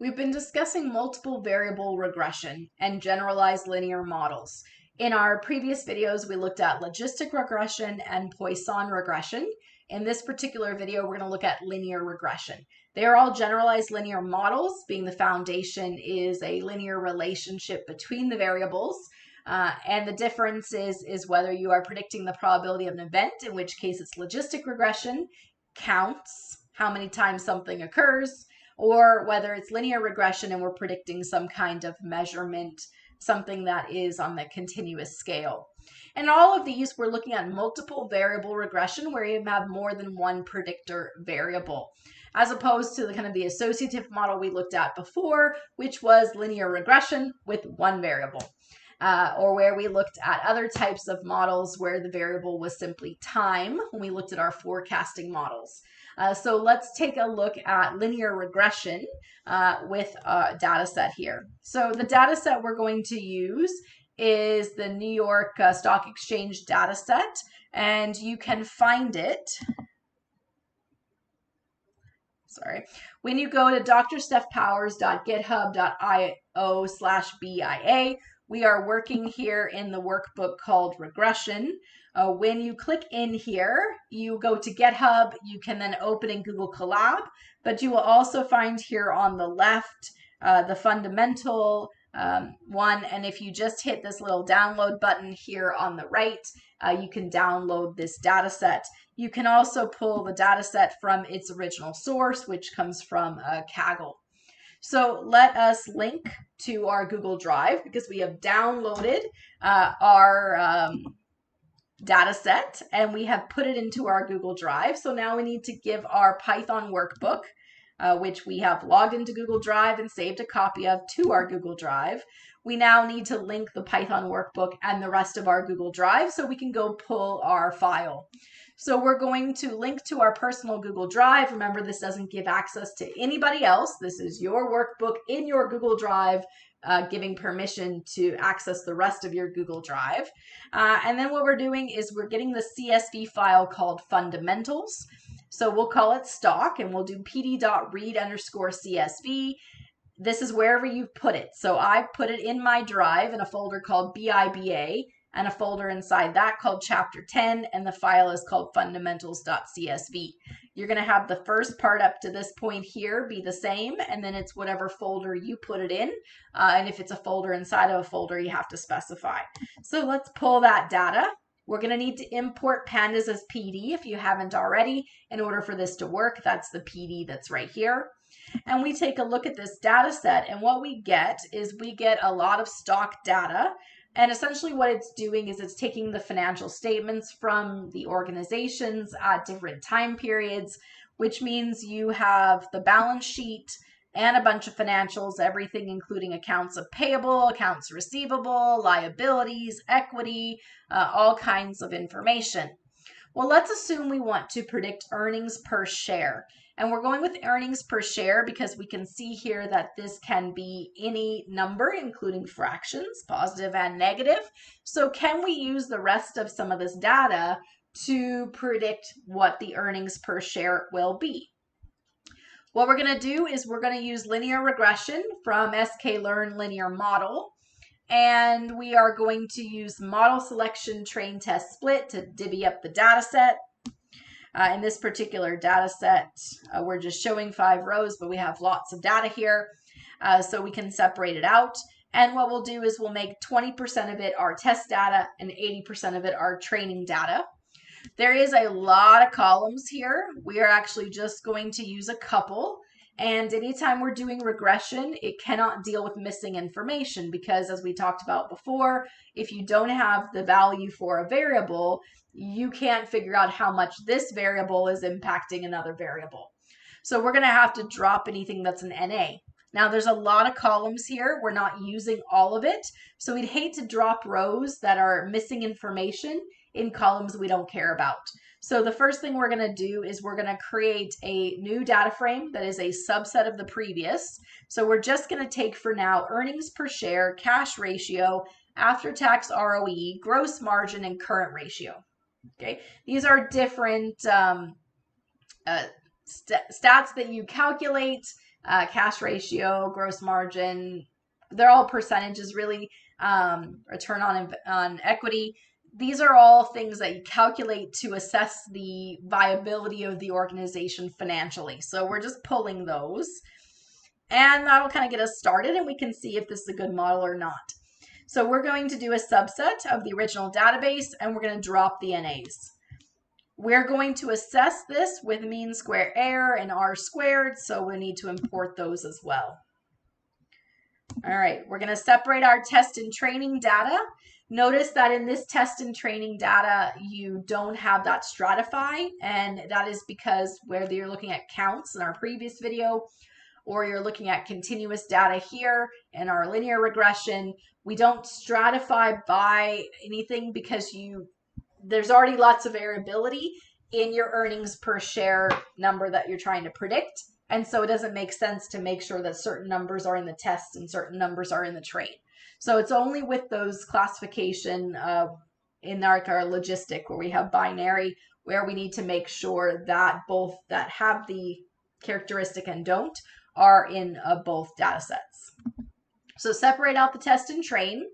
We've been discussing multiple variable regression and generalized linear models. In our previous videos, we looked at logistic regression and Poisson regression. In this particular video, we're going to look at linear regression. They are all generalized linear models, being the foundation is a linear relationship between the variables. And the difference is whether you are predicting the probability of an event, in which case it's logistic regression, counts how many times something occurs, or whether it's linear regression and we're predicting some kind of measurement, something that is on the continuous scale. And all of these, we're looking at multiple variable regression where you have more than one predictor variable, as opposed to the associative model we looked at before, which was linear regression with one variable. Or where we looked at other types of models where the variable was simply time when we looked at our forecasting models. So let's take a look at linear regression with a data set here. So the data set we're going to use is the New York Stock Exchange data set, and you can find it. Sorry. When you go to drstephpowers.github.io/BIA, we are working here in the workbook called Regression. When you click in here, you go to GitHub. You can then open in Google Colab, but you will also find here on the left the fundamental one. And if you just hit this little download button here on the right, you can download this data set. You can also pull the data set from its original source, which comes from Kaggle. So let us link to our Google Drive because we have downloaded our data set and we have put it into our Google Drive. So now we need to give our Python workbook, which we have logged into Google Drive and saved a copy of, to our Google Drive. We now need to link the Python workbook and the rest of our Google Drive so we can go pull our file. So we're going to link to our personal Google Drive. Remember, this doesn't give access to anybody else. This is your workbook in your Google Drive, giving permission to access the rest of your Google Drive. And then what we're doing is we're getting the CSV file called fundamentals. So we'll call it stock and we'll do pd.read_CSV. This is wherever you've put it. So I put it in my drive in a folder called BIBA and a folder inside that called chapter 10, and the file is called fundamentals.csv. You're going to have the first part up to this point here be the same, and then it's whatever folder you put it in. And if it's a folder inside of a folder, you have to specify. So let's pull that data. We're going to need to import pandas as PD if you haven't already in order for this to work. That's the PD that's right here. And we take a look at this data set, and what we get is we get a lot of stock data. And essentially what it's doing is it's taking the financial statements from the organizations at different time periods, which means you have the balance sheet and a bunch of financials, everything including accounts payable, accounts receivable, liabilities, equity, all kinds of information. Well, let's assume we want to predict earnings per share. And we're going with earnings per share because we can see here that this can be any number, including fractions, positive and negative. So can we use the rest of some of this data to predict what the earnings per share will be? What we're going to do is we're going to use linear regression from sklearn linear model. And we are going to use model selection train test split to divvy up the data set. In this particular data set, we're just showing 5 rows, but we have lots of data here, so we can separate it out. And what we'll do is we'll make 20% of it our test data and 80% of it our training data. There is a lot of columns here. We are actually just going to use a couple. And anytime we're doing regression, it cannot deal with missing information because, as we talked about before, if you don't have the value for a variable, you can't figure out how much this variable is impacting another variable. So we're going to have to drop anything that's an NA. Now, there's a lot of columns here. We're not using all of it. So we'd hate to drop rows that are missing information in columns we don't care about. So the first thing we're going to do is we're going to create a new data frame that is a subset of the previous. So we're just going to take for now earnings per share, cash ratio, after-tax ROE, gross margin, and current ratio. Okay, these are different stats that you calculate cash ratio, gross margin, they're all percentages really, return on equity. These are all things that you calculate to assess the viability of the organization financially. So we're just pulling those, and that'll kind of get us started, and we can see if this is a good model or not. So we're going to do a subset of the original database, and we're going to drop the NAs. We're going to assess this with mean square error and R squared, so we need to import those as well. All right, we're going to separate our test and training data. Notice that in this test and training data, you don't have that stratify, and that is because whether you're looking at counts in our previous video, or you're looking at continuous data here in our linear regression, we don't stratify by anything because there's already lots of variability in your earnings per share number that you're trying to predict. And so it doesn't make sense to make sure that certain numbers are in the test and certain numbers are in the train. So it's only with those classification in our logistic where we have binary, where we need to make sure that both that have the characteristic and don't are in both data sets. So separate out the test and train.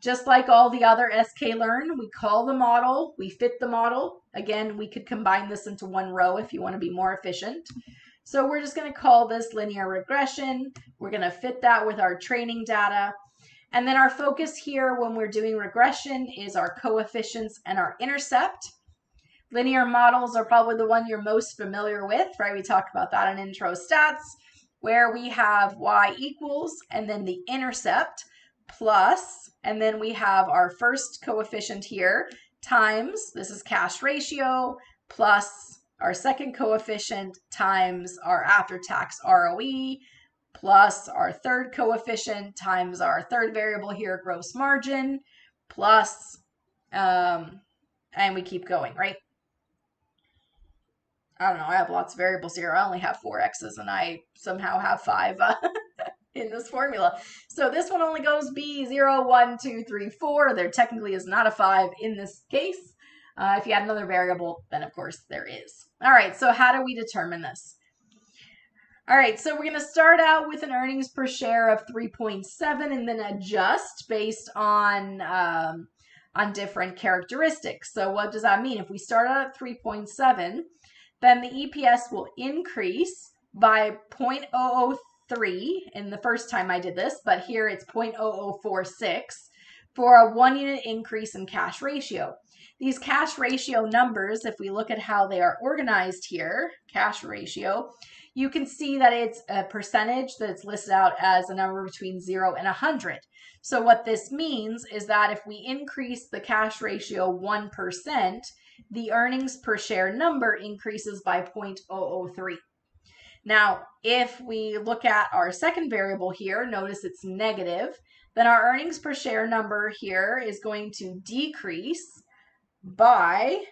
Just like all the other sklearn, we call the model, we fit the model. Again, we could combine this into one row if you want to be more efficient. So we're just going to call this linear regression. We're going to fit that with our training data. And then our focus here when we're doing regression is our coefficients and our intercept. Linear models are probably the one you're most familiar with, right? We talked about that in intro stats, where we have y equals and then the intercept plus, and then we have our first coefficient here times, this is cash ratio, plus our second coefficient times our after-tax ROE, plus our third coefficient times our third variable here, gross margin, plus, and we keep going, right? I don't know, I have lots of variables here. I only have 4 x's and I somehow have 5 in this formula. So this one only goes B, 0, 1, 2, 3, 4. There technically is not a 5 in this case. If you add another variable, then of course there is. All right, so how do we determine this? All right, so we're going to start out with an earnings per share of 3.7 and then adjust based on different characteristics. So what does that mean? If we start out at 3.7, then the EPS will increase by 0.003 in the first time I did this, but here it's 0.0046 for a 1 unit increase in cash ratio. These cash ratio numbers, if we look at how they are organized here, cash ratio, you can see that it's a percentage that's listed out as a number between 0 and 100. So what this means is that if we increase the cash ratio 1%, the earnings per share number increases by 0.003. Now, if we look at our second variable here, notice it's negative, then our earnings per share number here is going to decrease by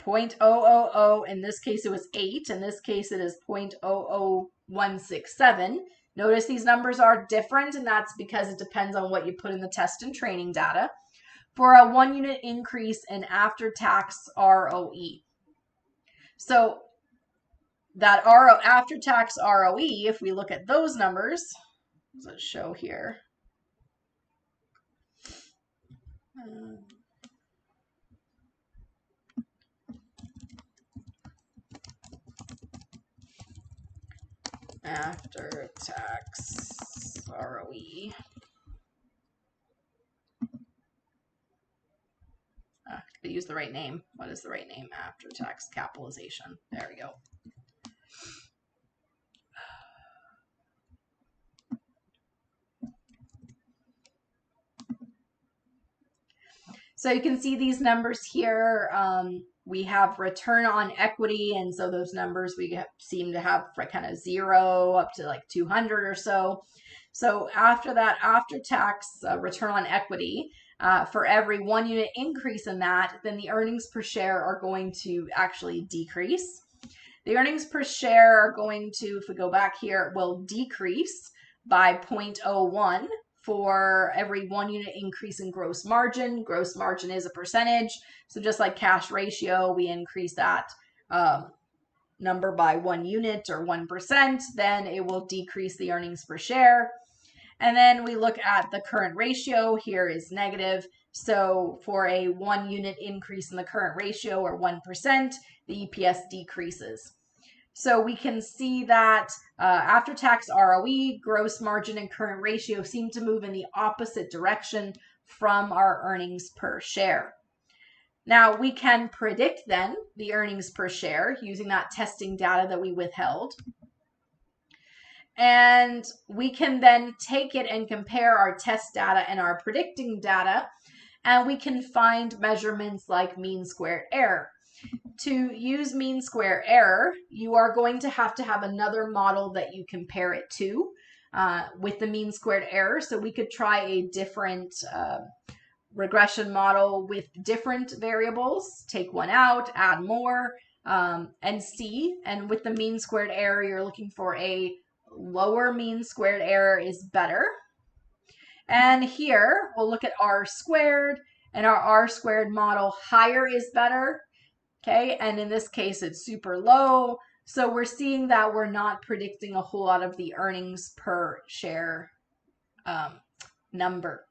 0.000, in this case it was 8, in this case it is 0.00167. Notice these numbers are different, and that's because it depends on what you put in the test and training data, for a 1 unit increase in after-tax ROE. So that after-tax ROE, if we look at those numbers, what does it show here? After-tax ROE. To use the right name. What is the right name? After-tax capitalization. There we go. So you can see these numbers here. We have return on equity, and so those numbers we seem to have kind of 0 up to like 200 or so. So after that, after-tax return on equity, for every 1 unit increase in that, then the earnings per share are going to actually decrease. The earnings per share are going to, if we go back here, will decrease by 0.01 for every 1 unit increase in gross margin. Gross margin is a percentage. So just like cash ratio, we increase that number by 1 unit or 1%, then it will decrease the earnings per share. And then we look at the current ratio. Here is negative. So for a 1 unit increase in the current ratio or 1%, the EPS decreases. So we can see that after-tax ROE, gross margin, and current ratio seem to move in the opposite direction from our earnings per share. Now we can predict then the earnings per share using that testing data that we withheld. And we can then take it and compare our test data and our predicting data, and we can find measurements like mean squared error. To use mean square error, you are going to have another model that you compare it to with the mean squared error. So we could try a different regression model with different variables, take one out, add more, and see. And with the mean squared error, you're looking for a lower mean squared error is better. And here we'll look at R squared, and our R squared model, higher is better. Okay, and in this case, it's super low. So we're seeing that we're not predicting a whole lot of the earnings per share number.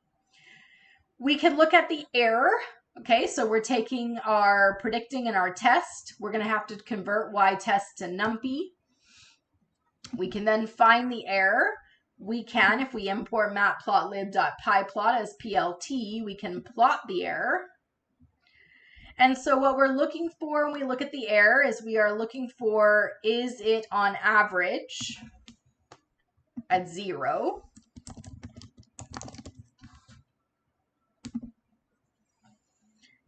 We could look at the error. Okay, so we're taking our predicting and our test. We're going to have to convert y-test to numpy. We can then find the error. We can, if we import matplotlib.pyplot as PLT, we can plot the error. And so what we're looking for when we look at the error is we are looking for, is it on average at 0?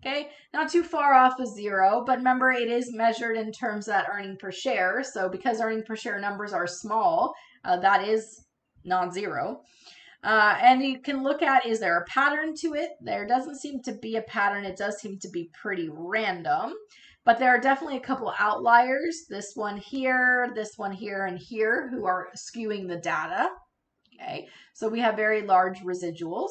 Okay, not too far off of 0, but remember it is measured in terms of that earning per share. So because earning per share numbers are small, that is non-zero. And you can look at, is there a pattern to it? There doesn't seem to be a pattern. It does seem to be pretty random, but there are definitely a couple outliers. This one here, and here, who are skewing the data. Okay, so we have very large residuals.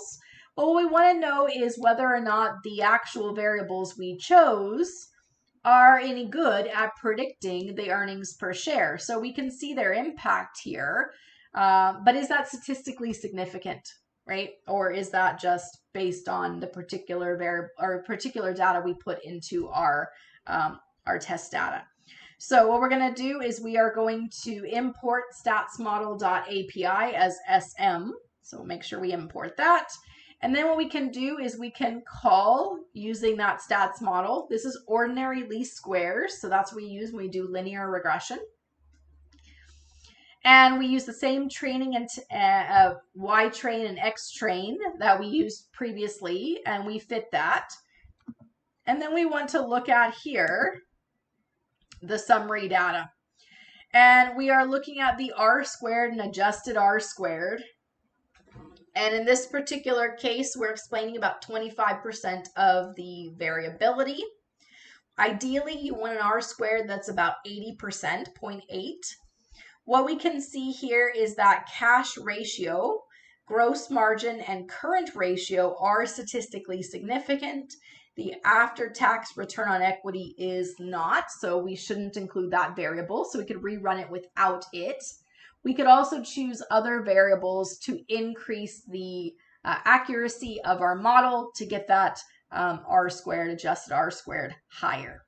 But what we want to know is whether or not the actual variables we chose are any good at predicting the earnings per share. So we can see their impact here. But is that statistically significant, right? Or is that just based on the particular particular data we put into our test data? So what we're going to do is we are going to import statsmodel.api as SM. So we'll make sure we import that. And then what we can do is we can call using that stats model. This is ordinary least squares. So that's what we use when we do linear regression. And we use the same training and Y-train and X-train that we used previously, and we fit that. And then we want to look at here the summary data. And we are looking at the R squared and adjusted R squared. And in this particular case, we're explaining about 25% of the variability. Ideally, you want an R squared that's about 80%, 0.8. What we can see here is that cash ratio, gross margin, and current ratio are statistically significant. The after-tax return on equity is not, so we shouldn't include that variable, so we could rerun it without it. We could also choose other variables to increase the accuracy of our model to get that R squared, adjusted R squared higher.